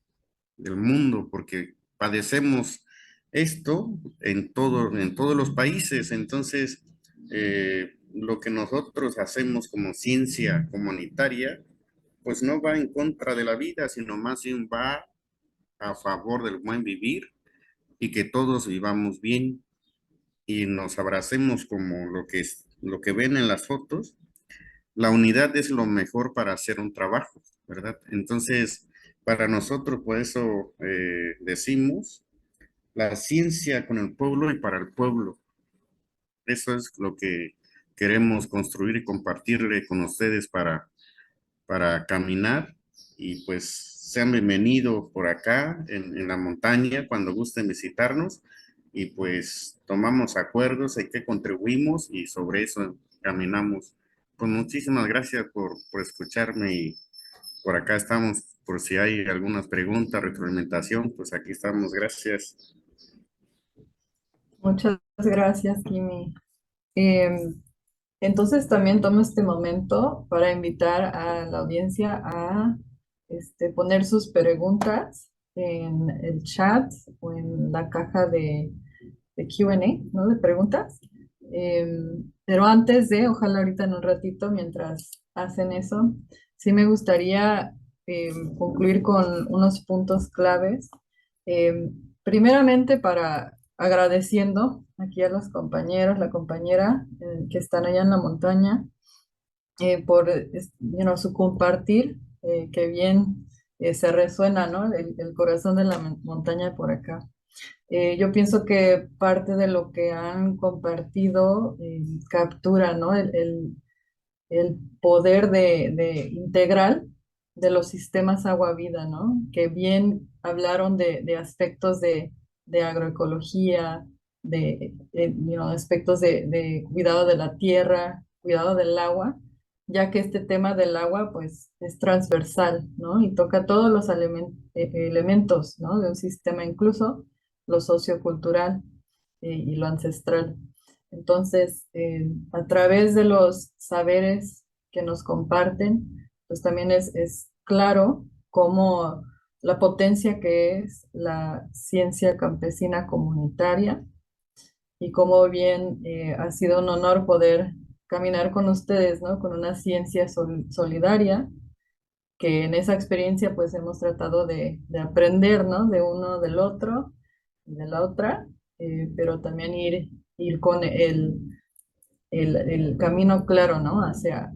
del mundo, porque padecemos esto en todos los países. Entonces, lo que nosotros hacemos como ciencia comunitaria, pues no va en contra de la vida, sino más bien va a favor del buen vivir y que todos vivamos bien y nos abracemos como lo que ven en las fotos. La unidad es lo mejor para hacer un trabajo, ¿verdad? Entonces, para nosotros, por eso decimos la ciencia con el pueblo y para el pueblo. Eso es lo que queremos construir y compartirle con ustedes para caminar y pues sean bienvenidos por acá en la montaña cuando gusten visitarnos y pues tomamos acuerdos, hay que contribuimos y sobre eso caminamos. Pues muchísimas gracias por escucharme y por acá estamos por si hay algunas preguntas, retroalimentación, pues aquí estamos. Gracias. Muchas gracias, Kimi. Em, Entonces también tomo este momento para invitar a la audiencia a poner sus preguntas en el chat o en la caja de Q&A, ¿no? De preguntas. Pero antes de, ojalá ahorita en un ratito, mientras hacen eso, sí me gustaría concluir con unos puntos claves. Primeramente para agradeciendo aquí a los compañeros, la compañera que están allá en la montaña, por su compartir, que bien se resuena, ¿no? El corazón de la montaña por acá. Yo pienso que parte de lo que han compartido captura, ¿no? El poder de integral de los sistemas agua-vida, ¿no? Que bien hablaron de aspectos de agroecología, aspectos de cuidado de la tierra, cuidado del agua, ya que este tema del agua, pues, es transversal, ¿no? Y toca todos los elementos, ¿no? De un sistema, incluso lo sociocultural y lo ancestral. Entonces, a través de los saberes que nos comparten, pues también es claro cómo la potencia que es la ciencia campesina comunitaria y cómo bien ha sido un honor poder caminar con ustedes, ¿no? Con una ciencia solidaria, que en esa experiencia pues hemos tratado de aprender, ¿no? De uno del otro y de la otra, pero también ir con el camino claro, ¿no? Hacia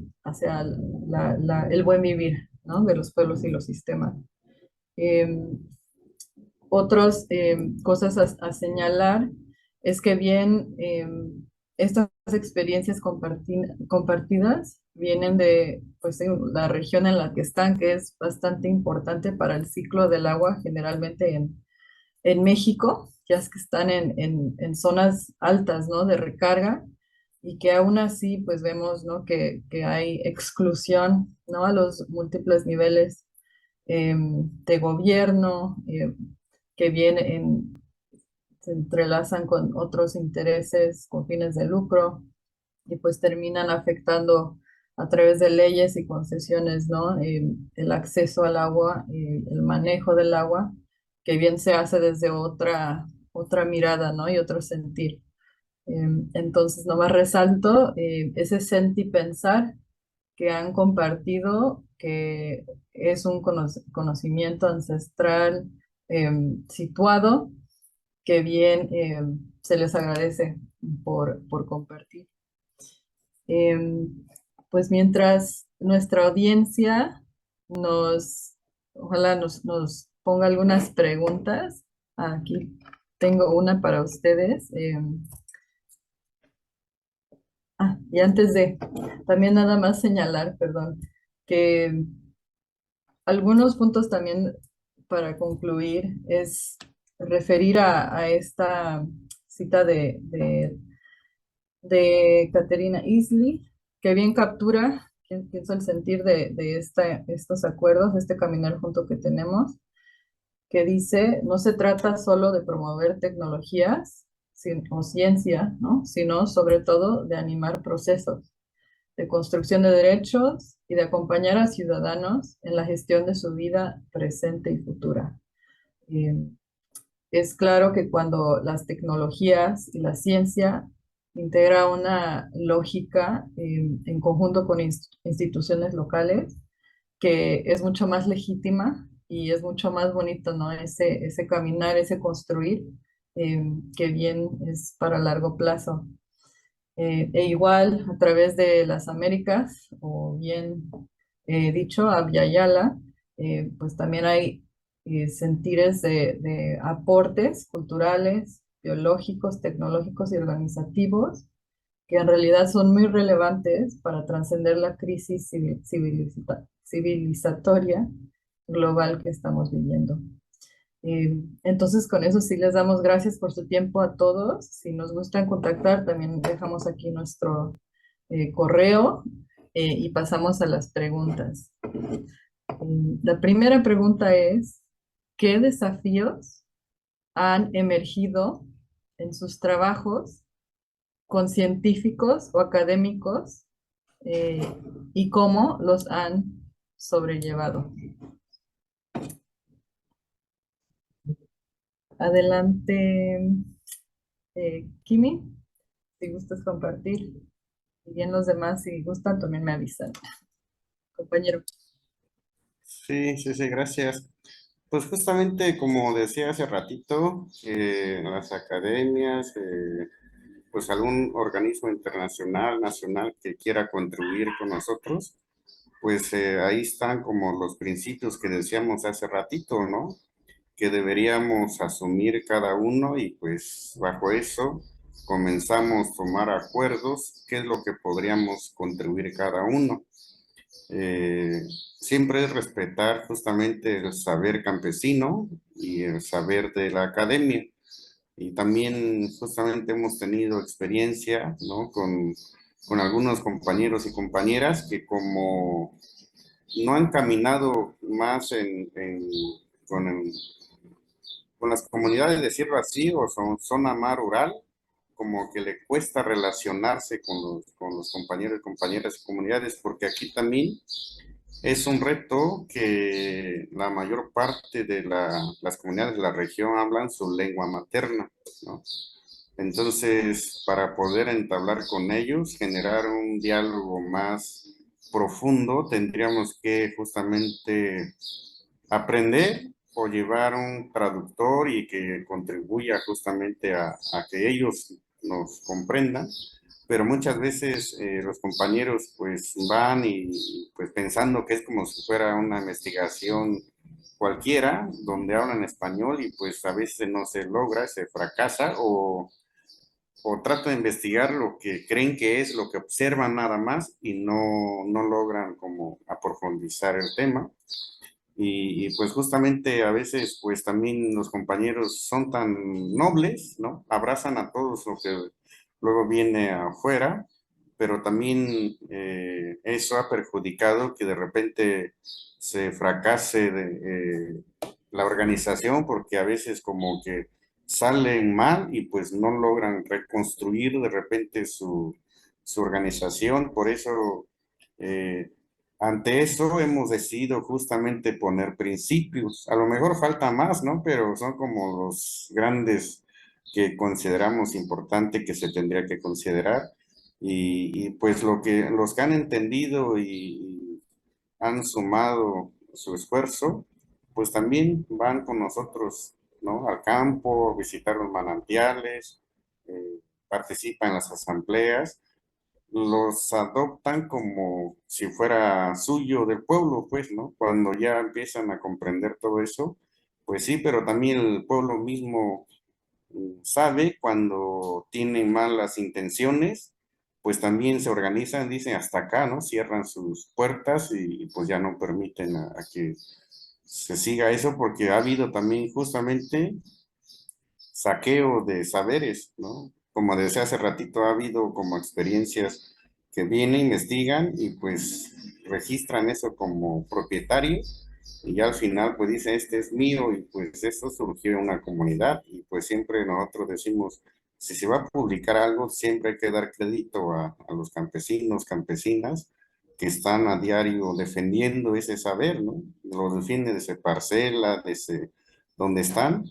el buen vivir, ¿no? De los pueblos y los sistemas. Em, Otras cosas a señalar es que bien estas experiencias compartidas vienen de pues, la región en la que están, que es bastante importante para el ciclo del agua, generalmente en México, ya es que están en zonas altas, ¿no? De recarga, y que aún así pues vemos, ¿no? Que hay exclusión, ¿no? A los múltiples niveles de gobierno, que se entrelazan con otros intereses, con fines de lucro, y pues terminan afectando a través de leyes y concesiones, ¿no? El acceso al agua, el manejo del agua, que bien se hace desde otra mirada, ¿no? Y otro sentir. Entonces, nomás resalto ese sentir pensar que han compartido, que es un conocimiento ancestral situado, que bien se les agradece por compartir. Pues mientras nuestra audiencia ojalá nos ponga algunas preguntas, aquí tengo una para ustedes. Y antes de, también nada más señalar, perdón, que algunos puntos también para concluir es referir a esta cita de Caterina Isley, que bien captura, pienso, el sentir de estos acuerdos, de este caminar junto que tenemos, que dice: no se trata solo de promover tecnologías o ciencia, ¿no? Sino sobre todo de animar procesos de construcción de derechos y de acompañar a ciudadanos en la gestión de su vida presente y futura. Eh, es claro que cuando las tecnologías y la ciencia integra una lógica en conjunto con instituciones locales, que es mucho más legítima y es mucho más bonito, ¿no? Ese caminar, ese construir, que bien es para largo plazo. E igual a través de las Américas, o bien dicho, Abya Yala, pues también hay sentires de aportes culturales, biológicos, tecnológicos y organizativos, que en realidad son muy relevantes para trascender la crisis civilizatoria global que estamos viviendo. Entonces, con eso sí les damos gracias por su tiempo a todos. Si nos gustan contactar, también dejamos aquí nuestro correo y pasamos a las preguntas. La primera pregunta es, ¿qué desafíos han emergido en sus trabajos con científicos o académicos eh, y cómo los han sobrellevado? Adelante, Kimi, si gustas compartir. Y bien los demás, si gustan, también me avisan. Compañero. Sí, sí, sí, gracias. Pues justamente como decía hace ratito, las academias, pues algún organismo internacional, nacional que quiera contribuir con nosotros, pues ahí están como los principios que decíamos hace ratito, ¿no? Que deberíamos asumir cada uno y pues bajo eso comenzamos a tomar acuerdos, qué es lo que podríamos contribuir cada uno. Eh, Siempre es respetar justamente el saber campesino y el saber de la academia. Y también justamente hemos tenido experiencia, ¿no? Con algunos compañeros y compañeras que como no han caminado más con, con las comunidades, decirlo así, o son zona más rural, como que le cuesta relacionarse con los compañeros y compañeras y comunidades, porque aquí también es un reto que la mayor parte de las comunidades de la región hablan su lengua materna, ¿no? Entonces, para poder entablar con ellos, generar un diálogo más profundo, tendríamos que justamente aprender o llevar un traductor y que contribuya justamente a que ellos nos comprendan, pero muchas veces los compañeros pues van y pues pensando que es como si fuera una investigación cualquiera donde hablan español y pues a veces no se logra, se fracasa o trata de investigar lo que creen que es, lo que observan nada más y no logran como aprofundizar el tema. Y pues justamente a veces pues también los compañeros son tan nobles, ¿no? Abrazan a todos lo que luego viene afuera, pero también eso ha perjudicado que de repente se fracase la organización porque a veces como que salen mal y pues no logran reconstruir de repente su organización. Por eso eh, ante eso hemos decidido justamente poner principios. A lo mejor falta más, ¿no? Pero son como los grandes que consideramos importante que se tendría que considerar. Y pues los que han entendido y han sumado su esfuerzo, pues también van con nosotros, ¿no? Al campo, visitar los manantiales, participan en las asambleas, los adoptan como si fuera suyo del pueblo, pues, ¿no? Cuando ya empiezan a comprender todo eso, pues sí, pero también el pueblo mismo sabe cuando tienen malas intenciones, pues también se organizan, dicen hasta acá, ¿no? Cierran sus puertas y pues ya no permiten a que se siga eso porque ha habido también justamente saqueo de saberes, ¿no? Como decía hace ratito, ha habido como experiencias que vienen, investigan y pues registran eso como propietario y ya al final pues dice, este es mío y pues eso surgió en una comunidad y pues siempre nosotros decimos, si se va a publicar algo, siempre hay que dar crédito a los campesinos, campesinas que están a diario defendiendo ese saber, ¿no? Lo defienden desde parcela, desde donde están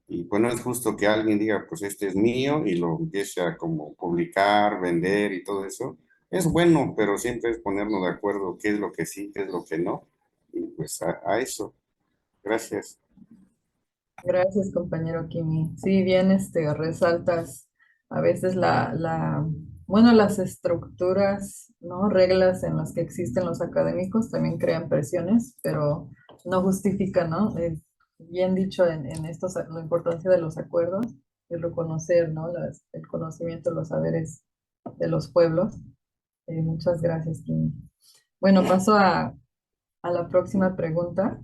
y pues no es justo que alguien diga, pues este es mío y lo empiece a como publicar, vender y todo eso. Es bueno, pero siempre es ponernos de acuerdo qué es lo que sí, qué es lo que no. Y pues a eso. Gracias. Gracias, compañero Kimi. Sí, bien, resaltas a veces bueno, las estructuras, ¿no? Reglas en las que existen los académicos también crean presiones, pero no justifican, ¿no? Bien dicho en estos, la importancia de los acuerdos y reconocer, ¿no? El conocimiento, los saberes de los pueblos. Muchas gracias, Kimi. Bueno, paso a la próxima pregunta,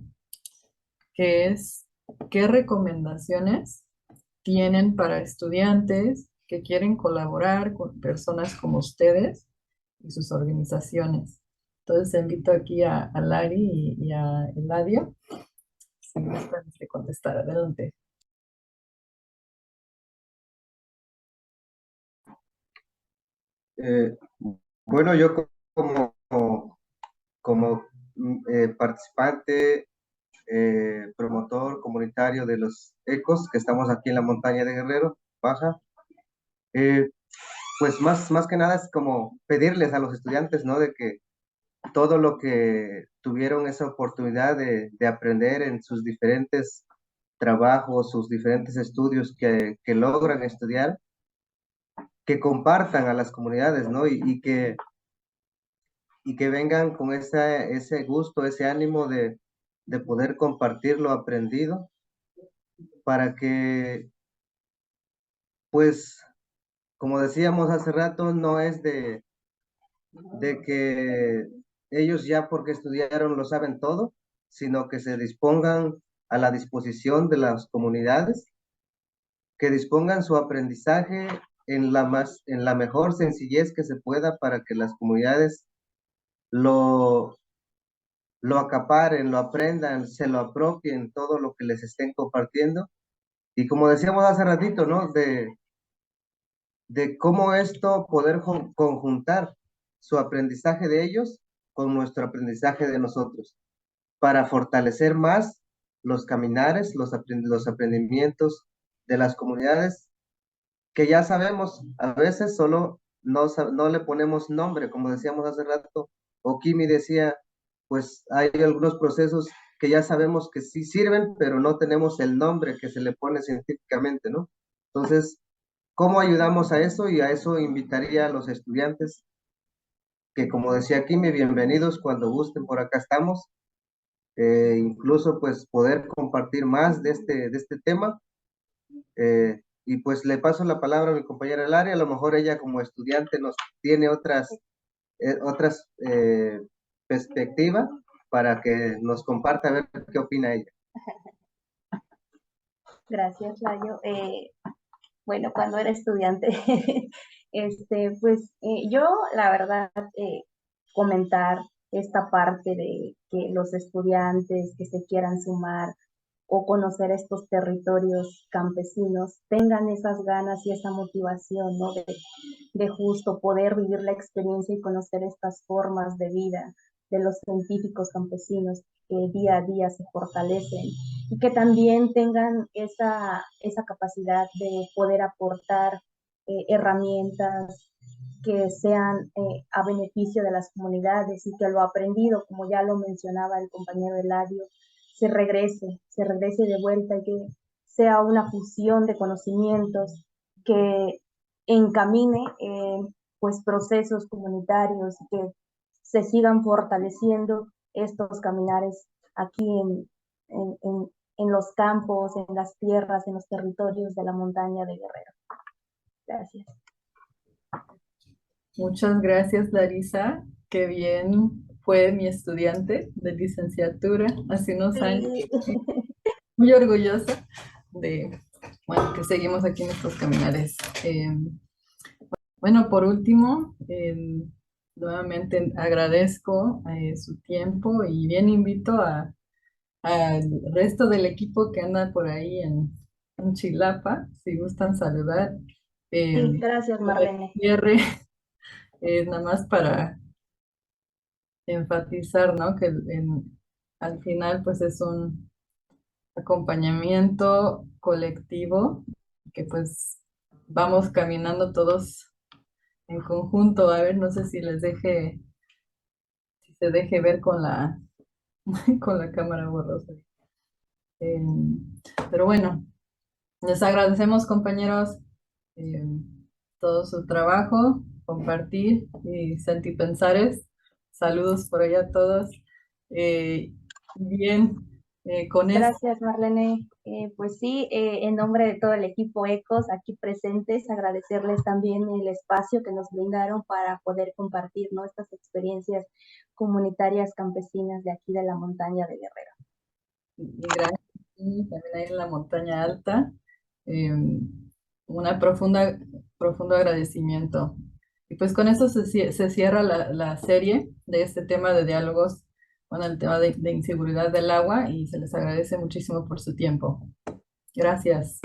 que es, ¿qué recomendaciones tienen para estudiantes que quieren colaborar con personas como ustedes y sus organizaciones? Entonces invito aquí a Lari y a Eladio. Si gustan contestar, adelante. Eh, bueno, yo como participante, promotor comunitario de los ecos que estamos aquí en la montaña de Guerrero, Baja, eh, pues más que nada es como pedirles a los estudiantes, ¿no? De que todo lo que tuvieron esa oportunidad de aprender en sus diferentes trabajos, sus diferentes estudios que logran estudiar, que compartan a las comunidades, ¿no? Y que vengan con ese gusto, ese ánimo de poder compartir lo aprendido para que, pues, como decíamos hace rato, no es de que ellos ya porque estudiaron lo saben todo, sino que se dispongan a la disposición de las comunidades, que dispongan su aprendizaje en la mejor sencillez que se pueda para que las comunidades lo, lo acaparen, lo aprendan, se lo apropien todo lo que les estén compartiendo. Y como decíamos hace ratito, ¿no? De cómo esto poder conjuntar su aprendizaje de ellos con nuestro aprendizaje de nosotros, para fortalecer más los caminares, los aprendimientos de las comunidades, que ya sabemos, a veces solo no le ponemos nombre, como decíamos hace rato, o Kimi decía, pues hay algunos procesos que ya sabemos que sí sirven, pero no tenemos el nombre que se le pone científicamente, ¿no? Entonces, ¿cómo ayudamos a eso? Y a eso invitaría a los estudiantes que, como decía Kimi, bienvenidos cuando gusten, por acá estamos. Incluso pues poder compartir más de este tema. Y pues le paso la palabra a mi compañera Lari, a lo mejor ella como estudiante nos tiene otras perspectivas para que nos comparta a ver qué opina ella. Gracias, Layo. Bueno, cuando era estudiante, pues yo, la verdad, comentar esta parte de que los estudiantes que se quieran sumar o conocer estos territorios campesinos tengan esas ganas y esa motivación, ¿no? De justo poder vivir la experiencia y conocer estas formas de vida de los científicos campesinos que día a día se fortalecen y que también tengan esa capacidad de poder aportar herramientas que sean a beneficio de las comunidades y que lo aprendido, como ya lo mencionaba el compañero Eladio, se regrese de vuelta y que sea una fusión de conocimientos que encamine pues procesos comunitarios y que se sigan fortaleciendo estos caminares aquí en los campos, en las tierras, en los territorios de la montaña de Guerrero. Gracias. Muchas gracias, Larisa. Qué bien fue mi estudiante de licenciatura hace unos años. Muy orgullosa de, bueno, que seguimos aquí en estos caminares. Bueno, por último, nuevamente agradezco su tiempo y bien invito al resto del equipo que anda por ahí en Chilapa, si gustan saludar. Sí, gracias, Marlene. Cierre, nada más para enfatizar, ¿no? Que al final, pues es un acompañamiento colectivo, que pues vamos caminando todos en conjunto. A ver, no sé si si se deje ver con con la cámara borrosa. Eh, pero bueno, les agradecemos, compañeros, eh, todo su trabajo, compartir y sentir pensares. Saludos por allá a todos. Eh, bien, con esto. Gracias, Marlene. Pues sí, en nombre de todo el equipo ECOS aquí presentes, agradecerles también el espacio que nos brindaron para poder compartir, ¿no? Estas experiencias comunitarias campesinas de aquí de la montaña de Guerrero. Y gracias, y también ahí en la montaña alta. Una profundo agradecimiento. Y pues con eso se cierra la serie de este tema de diálogos con el tema de inseguridad del agua y se les agradece muchísimo por su tiempo. Gracias.